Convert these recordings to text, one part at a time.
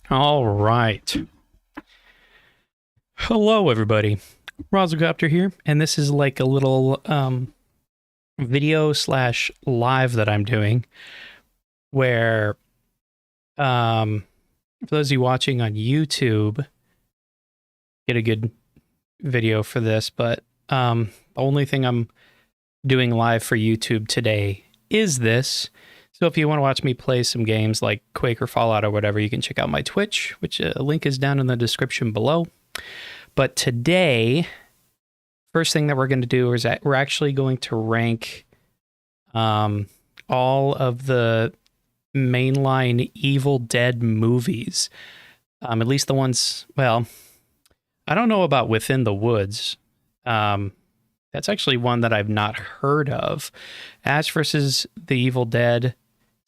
All right. Hello, everybody. Rosacopter here, and this is like a little video slash live that I'm doing where, for those of you watching on YouTube, get a good video for this, but the only thing I'm doing live for YouTube today is this. So if you want to watch me play some games like Quake or Fallout or whatever, you can check out my Twitch, which link is down in the description below. But today, first thing that we're going to do is we're actually going to rank all of the mainline Evil Dead movies. At least the ones, well, I don't know about Within the Woods. That's actually one that I've not heard of. Ash vs. the Evil Dead,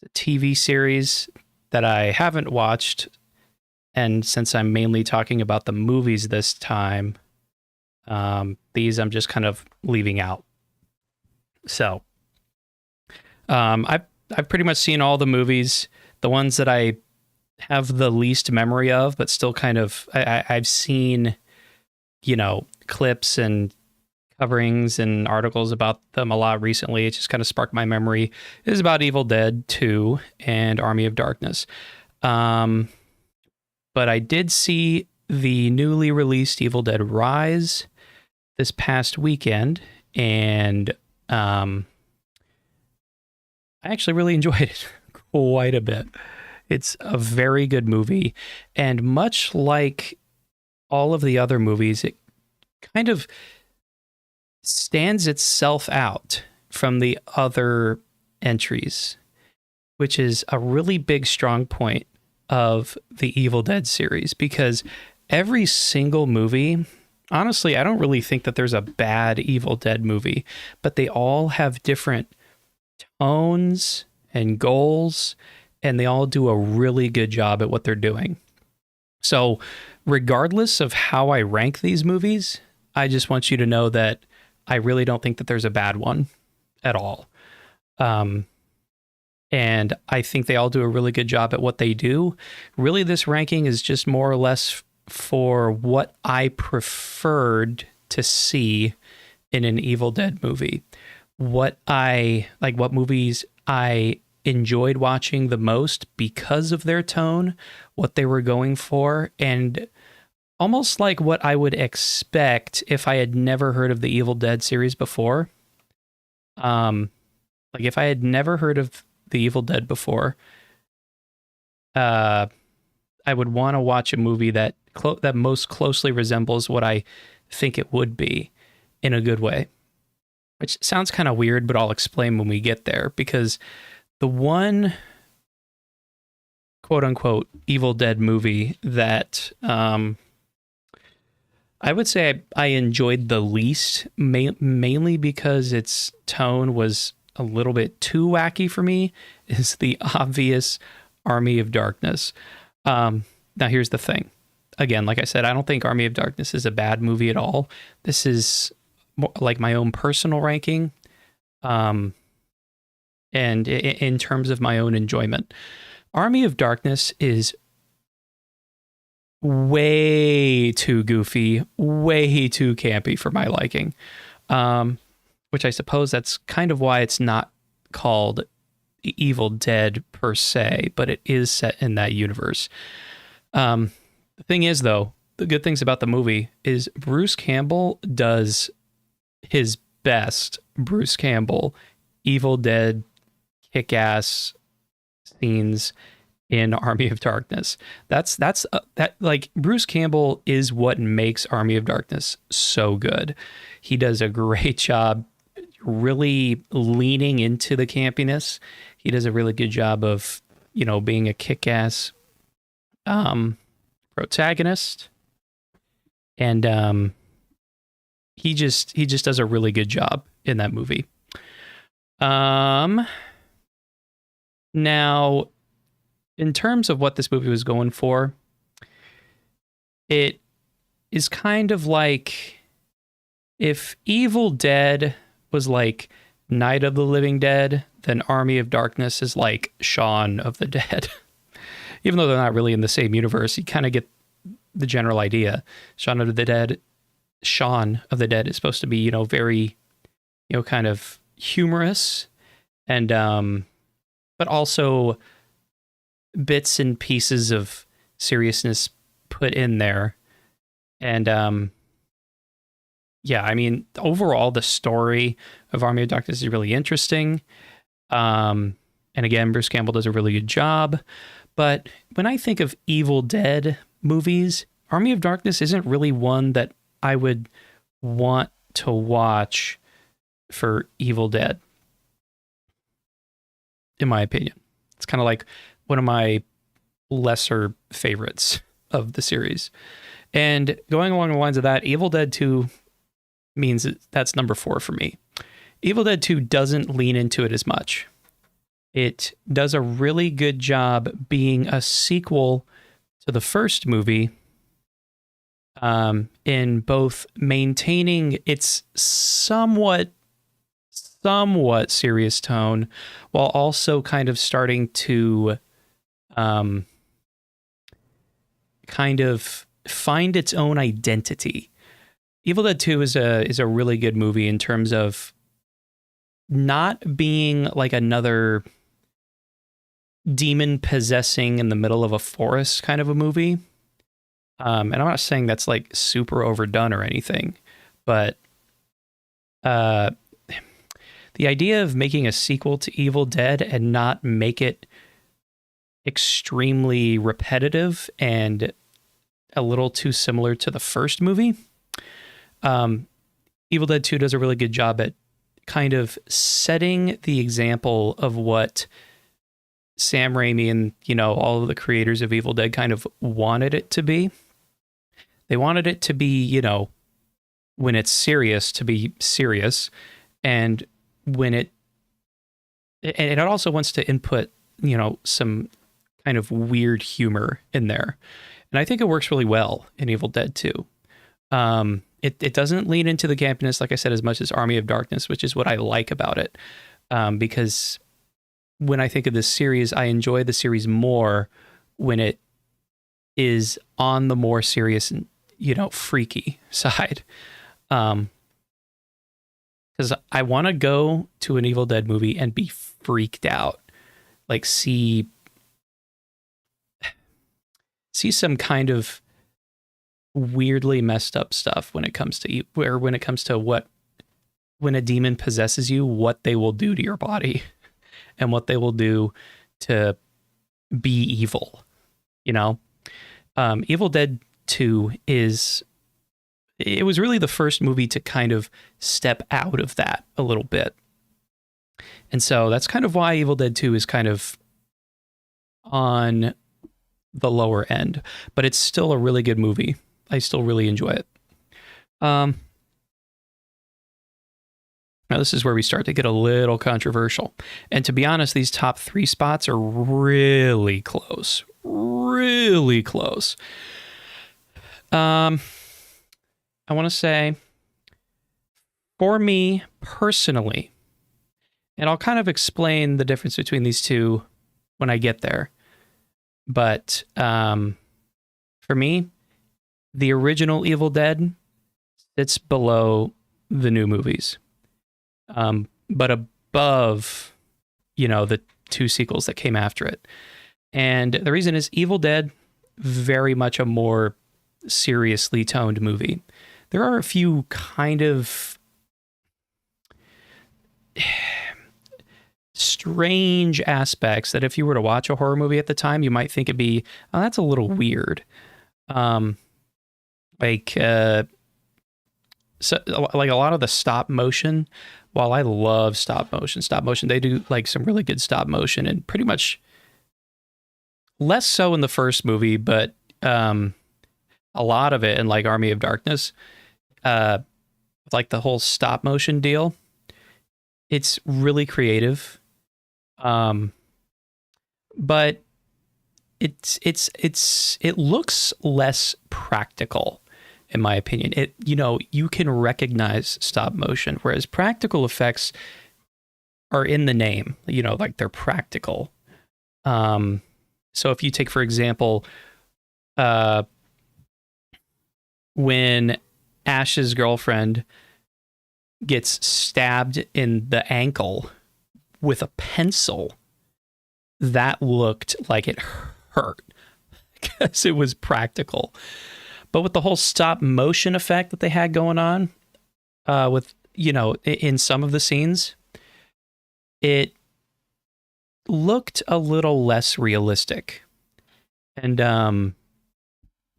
the TV series that I haven't watched. And since I'm mainly talking about the movies this time, these I'm just kind of leaving out. So, I've pretty much seen all the movies. The ones that I have the least memory of, but still kind of I've seen, clips and coverings and articles about them a lot recently. It just kind of sparked my memory. It is about Evil Dead 2 and Army of Darkness. But I did see the newly released Evil Dead Rise this past weekend, and I actually really enjoyed it quite a bit. It's a very good movie, and much like all of the other movies, it kind of stands itself out from the other entries, which is a really big strong point of the Evil Dead series, because every single movie, honestly, I don't really think that there's a bad Evil Dead movie, but they all have different tones and goals, and they all do a really good job at what they're doing. So regardless of how I rank these movies, I just want you to know that I really don't think that there's a bad one at all. And I think they all do a really good job at what they do. Really, this ranking is just more or less for what I preferred to see in an Evil Dead movie. What movies I enjoyed watching the most because of their tone, what they were going for, and almost like what I would expect if I had never heard of the Evil Dead series before. Like if I had never heard of the Evil Dead before, I would want to watch a movie that most closely resembles what I think it would be in a good way. Which sounds kind of weird, but I'll explain when we get there, because the one quote unquote Evil Dead movie that I would say I enjoyed the least, mainly because its tone was a little bit too wacky for me, is the obvious Army of Darkness. Now, here's the thing. Again, like I said, I don't think Army of Darkness is a bad movie at all. This is more like my own personal ranking, and in terms of my own enjoyment. Army of Darkness is way too goofy, way too campy for my liking. Which I suppose that's kind of why it's not called Evil Dead per se, but it is set in that universe. The thing is, though, the good things about the movie is Bruce Campbell does his best Bruce Campbell Evil Dead kick-ass scenes in Army of Darkness. That Bruce Campbell is what makes Army of Darkness so good. He does a great job really leaning into the campiness. He does a really good job of, being a kick-ass protagonist. And he just does a really good job in that movie. Now, in terms of what this movie was going for, it is kind of like if Evil Dead was like Night of the Living Dead, then Army of Darkness is like Shaun of the Dead. Even though they're not really in the same universe, you kind of get the general idea. Shaun of the Dead is supposed to be, very, kind of humorous and but also bits and pieces of seriousness put in there. And yeah, I mean, overall the story of Army of Darkness is really interesting. And again, Bruce Campbell does a really good job. But when I think of Evil Dead movies, Army of Darkness isn't really one that I would want to watch for Evil Dead, in my opinion. It's kind of like one of my lesser favorites of the series. And going along the lines of that, Evil Dead 2 means that's number 4 for me. Evil Dead 2 doesn't lean into it as much. It does a really good job being a sequel to the first movie, in both maintaining its somewhat serious tone while also kind of starting to kind of find its own identity. Evil Dead 2 is a really good movie in terms of not being like another demon possessing in the middle of a forest kind of a movie. And I'm not saying that's like super overdone or anything, but the idea of making a sequel to Evil Dead and not make it extremely repetitive and a little too similar to the first movie. Evil Dead 2 does a really good job at kind of setting the example of what Sam Raimi and, all of the creators of Evil Dead kind of wanted it to be. They wanted it to be, when it's serious, to be serious. And when it also wants to input, some kind of weird humor in there. And I think it works really well in Evil Dead 2. It doesn't lean into the campiness, like I said, as much as Army of Darkness, which is what I like about it. Because when I think of this series, I enjoy the series more when it is on the more serious and, freaky side. Because I want to go to an Evil Dead movie and be freaked out. Like see some kind of weirdly messed up stuff when it comes to when a demon possesses you, what they will do to your body and what they will do to be evil. Evil Dead 2 it was really the first movie to kind of step out of that a little bit. And so that's kind of why Evil Dead 2 is kind of on the lower end, but it's still a really good movie. I still really enjoy it. Now this is where we start to get a little controversial. And to be honest, these top 3 spots are really close. Really close. I want to say, for me personally, and I'll kind of explain the difference between these two when I get there. But for me, the original Evil Dead sits below the new movies. But above, the 2 sequels that came after it. And the reason is Evil Dead, very much a more seriously toned movie. There are a few kind of strange aspects that if you were to watch a horror movie at the time, you might think it'd be, oh, that's a little weird. So like a lot of the stop motion, while I love stop motion, they do like some really good stop motion, and pretty much less so in the first movie, but a lot of it in like Army of Darkness, like the whole stop motion deal, it's really creative. But it looks less practical in my opinion. You can recognize stop motion, whereas practical effects are in the name, like they're practical. So if you take, for example, when Ash's girlfriend gets stabbed in the ankle with a pencil, that looked like it hurt because it was practical. But with the whole stop motion effect that they had going on, in some of the scenes, it looked a little less realistic. And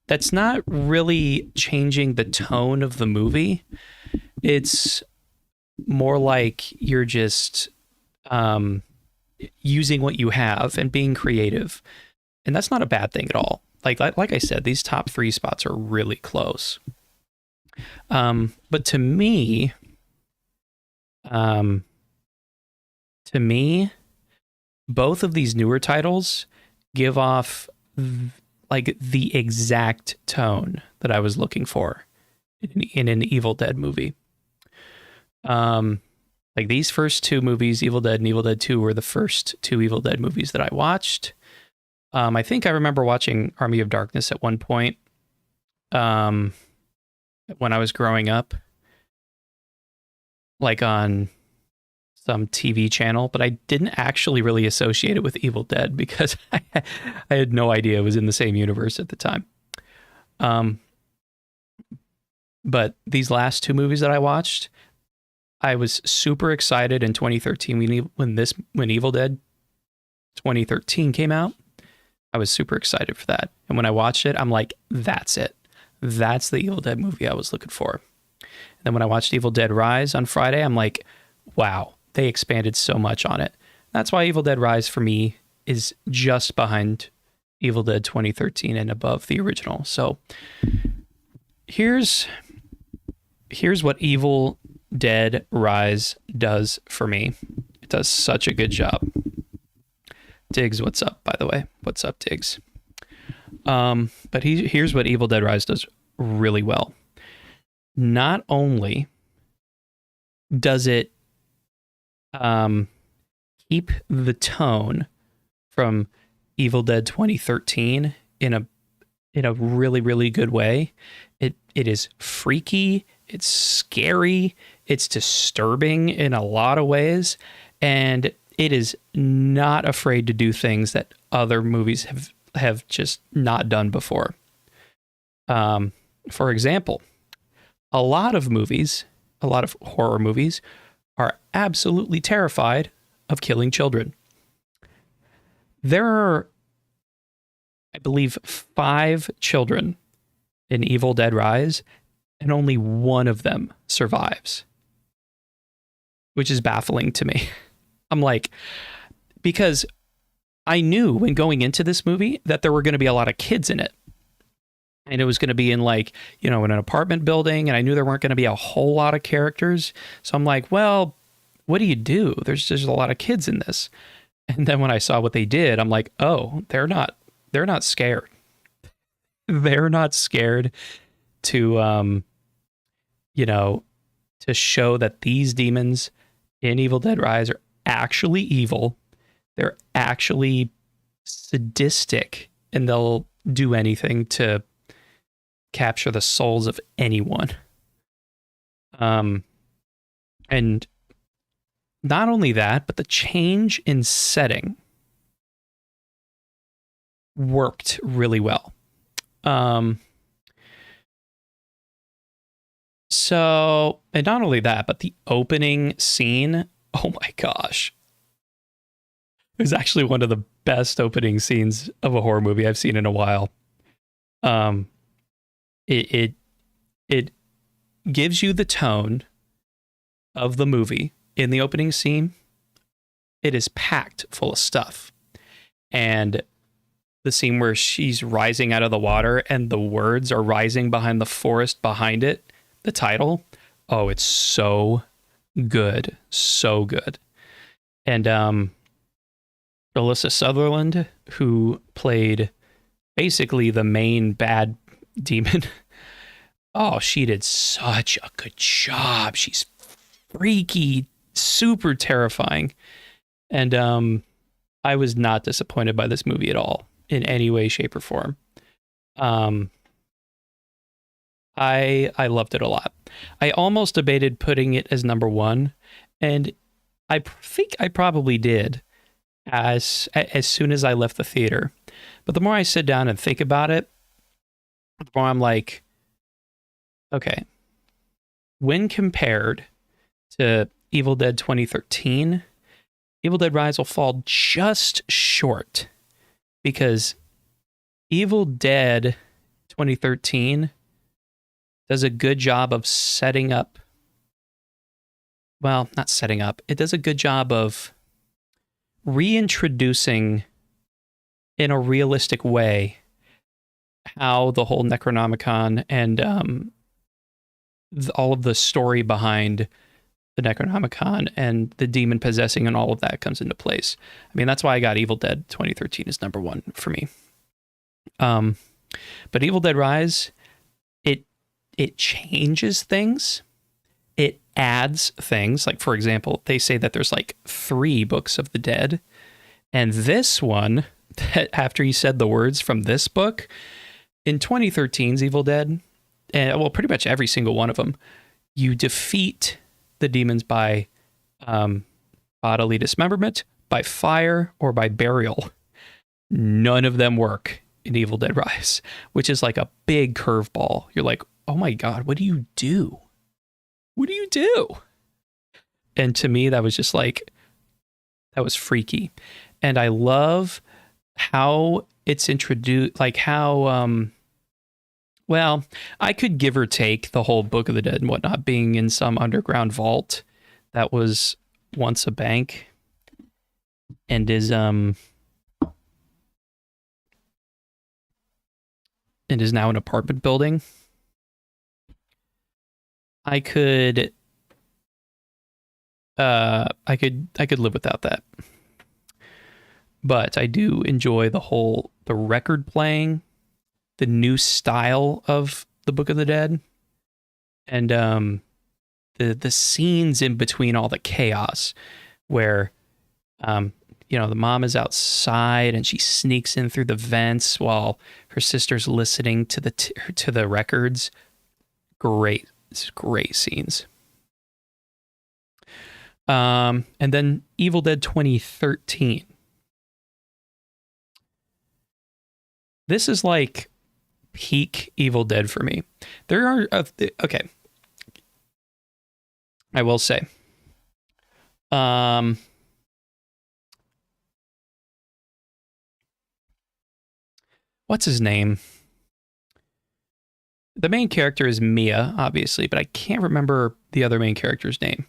that's not really changing the tone of the movie. It's more like you're just using what you have and being creative. And that's not a bad thing at all. Like I said, these top 3 spots are really close. But to me, both of these newer titles give off like the exact tone that I was looking for in an Evil Dead movie. Like these first 2 movies, Evil Dead and Evil Dead 2, were the first 2 Evil Dead movies that I watched. I think I remember watching Army of Darkness at one point when I was growing up, like on some TV channel, but I didn't actually really associate it with Evil Dead because I had no idea it was in the same universe at the time. But these last 2 movies that I watched, I was super excited in 2013 when Evil Dead 2013 came out. I was super excited for that. And when I watched it, I'm like, that's it. That's the Evil Dead movie I was looking for. And then when I watched Evil Dead Rise on Friday, I'm like, wow, they expanded so much on it. That's why Evil Dead Rise for me is just behind Evil Dead 2013 and above the original. So here's what Evil Dead Rise does for me. It does such a good job. Diggs, what's up, by the way? What's up, Diggs? But here's what Evil Dead Rise does really well. Not only does it keep the tone from Evil Dead 2013 in a really, really good way. It is freaky, it's scary, it's disturbing in a lot of ways, and it is not afraid to do things that other movies have just not done before. For example, a lot of horror movies are absolutely terrified of killing children. There are, I believe, 5 children in Evil Dead Rise, and only one of them survives, which is baffling to me. I'm like, because I knew when going into this movie that there were going to be a lot of kids in it. And it was going to be in like, in an apartment building. And I knew there weren't going to be a whole lot of characters. So I'm like, well, what do you do? There's just a lot of kids in this. And then when I saw what they did, I'm like, oh, they're not scared. They're not scared to, to show that these demons in Evil Dead Rise are actually evil. They're actually sadistic, and they'll do anything to capture the souls of anyone. And not only that, but the change in setting worked really well. So, and not only that, but the opening scene, oh my gosh. It was actually one of the best opening scenes of a horror movie I've seen in a while. It gives you the tone of the movie in the opening scene. It is packed full of stuff. And the scene where she's rising out of the water and the words are rising behind the forest behind it, the title, oh, it's so good. So good. And Alyssa Sutherland, who played basically the main bad demon, Oh, she did such a good job. She's freaky, super terrifying. And I was not disappointed by this movie at all in any way, shape, or form. Um, I loved it a lot. I almost debated putting it as number one, and I think I probably did as soon as I left the theater. But the more I sit down and think about it, the more I'm like, okay, when compared to Evil Dead 2013, Evil Dead Rise will fall just short because Evil Dead 2013 does a good job of setting up. Well, not setting up. It does a good job of reintroducing in a realistic way how the whole Necronomicon and all of the story behind the Necronomicon and the demon possessing and all of that comes into place. I mean, that's why I got Evil Dead 2013 as number one for me. But Evil Dead Rise, it changes things. It adds things. Like, for example, they say that there's like 3 books of the dead. And this one, after he said the words from this book, in 2013's Evil Dead, and well, pretty much every single one of them, you defeat the demons by bodily dismemberment, by fire, or by burial. None of them work in Evil Dead Rise, which is like a big curveball. You're like, oh my God, what do you do? What do you do? And to me, that was just like, that was freaky. And I love how it's introduced, like how, well, I could give or take the whole Book of the Dead and whatnot being in some underground vault that was once a bank and is now an apartment building. I could live without that. But I do enjoy the record playing, the new style of the Book of the Dead, and the scenes in between all the chaos where the mom is outside and she sneaks in through the vents while her sister's listening to the records. Great scenes. And then Evil Dead 2013. This is like peak Evil Dead for me. There are okay. I will say. What's his name? The main character is Mia, obviously, but I can't remember the other main character's name.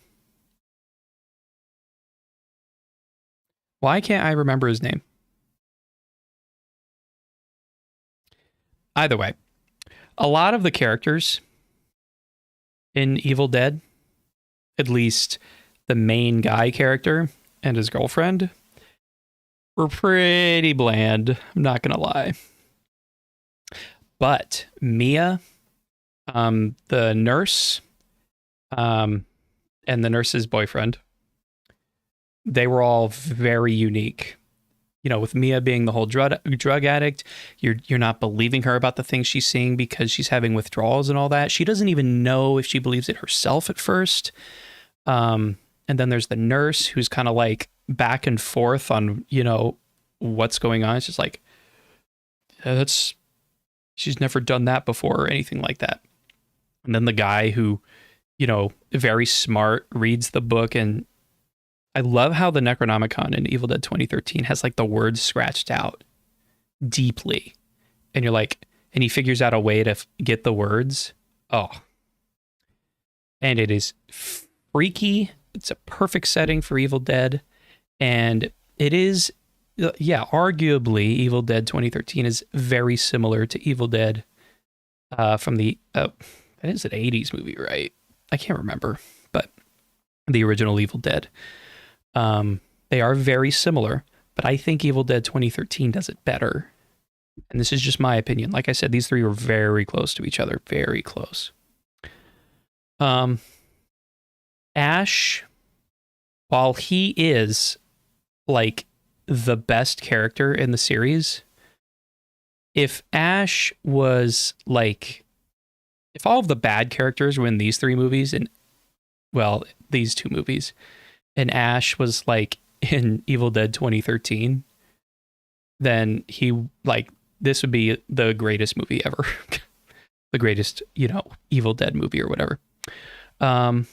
Why can't I remember his name? Either way, a lot of the characters in Evil Dead, at least the main guy character and his girlfriend, were pretty bland. I'm not going to lie. But Mia, the nurse, and the nurse's boyfriend, they were all very unique. You know, with Mia being the whole drug addict, you're not believing her about the things she's seeing because she's having withdrawals and all that. She doesn't even know if she believes it herself at first. And then there's the nurse who's kind of like back and forth on, what's going on. It's just like, she's never done that before or anything like that. And then the guy who, very smart, reads the book. And I love how the Necronomicon in Evil Dead 2013 has like the words scratched out deeply. And you're like, and he figures out a way to get the words. Oh. And it is freaky. It's a perfect setting for Evil Dead. And it is, arguably Evil Dead 2013 is very similar to Evil Dead from the, that is an 80s movie, right? I can't remember, but the original Evil Dead. They are very similar, but I think Evil Dead 2013 does it better. And this is just my opinion. Like I said, these three were very close to each other, very close. Ash, while he is like the best character in the series, if Ash was like, if all of the bad characters were in these three movies, and well, these two movies, and Ash was like in Evil Dead 2013, then he, like, this would be the greatest movie ever. The greatest, Evil Dead movie or whatever. But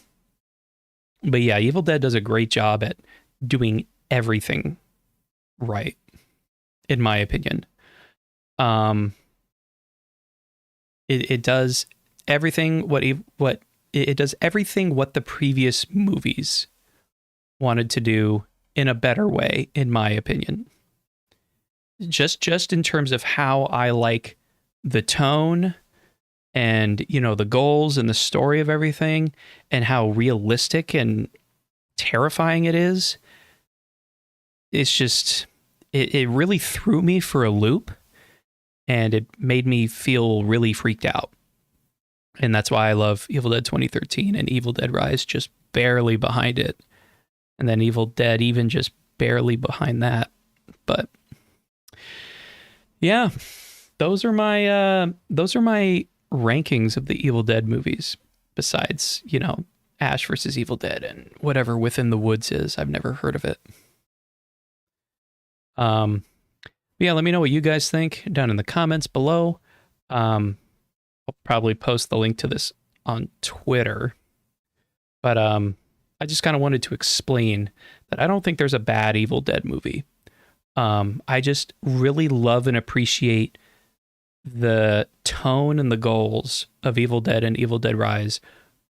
yeah, Evil Dead does a great job at doing everything right, in my opinion. It does everything it does everything what the previous movies wanted to do in a better way, in my opinion. Just in terms of how I like the tone and, the goals and the story of everything, and how realistic and terrifying it is. It's just, it really threw me for a loop, and it made me feel really freaked out. And that's why I love Evil Dead 2013 and Evil Dead Rise just barely behind it. And then Evil Dead even just barely behind that. But yeah, those are my rankings of the Evil Dead movies, besides, Ash versus Evil Dead and whatever Within the Woods is. I've never heard of it. Yeah, let me know what you guys think down in the comments below. I'll probably post the link to this on Twitter. But I just kind of wanted to explain that I don't think there's a bad Evil Dead movie. I just really love and appreciate the tone and the goals of Evil Dead and Evil Dead Rise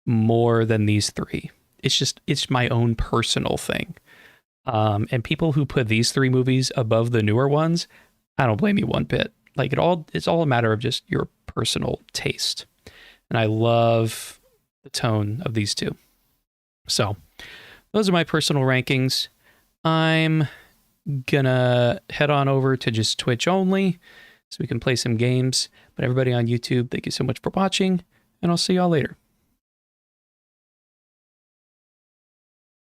more than these three. It's my own personal thing. And people who put these three movies above the newer ones, I don't blame you one bit. Like, it's all a matter of just your personal taste. And I love the tone of these two. So those are my personal rankings. I'm gonna head on over to just Twitch only so we can play some games. But everybody on YouTube, thank you so much for watching, and I'll see y'all later.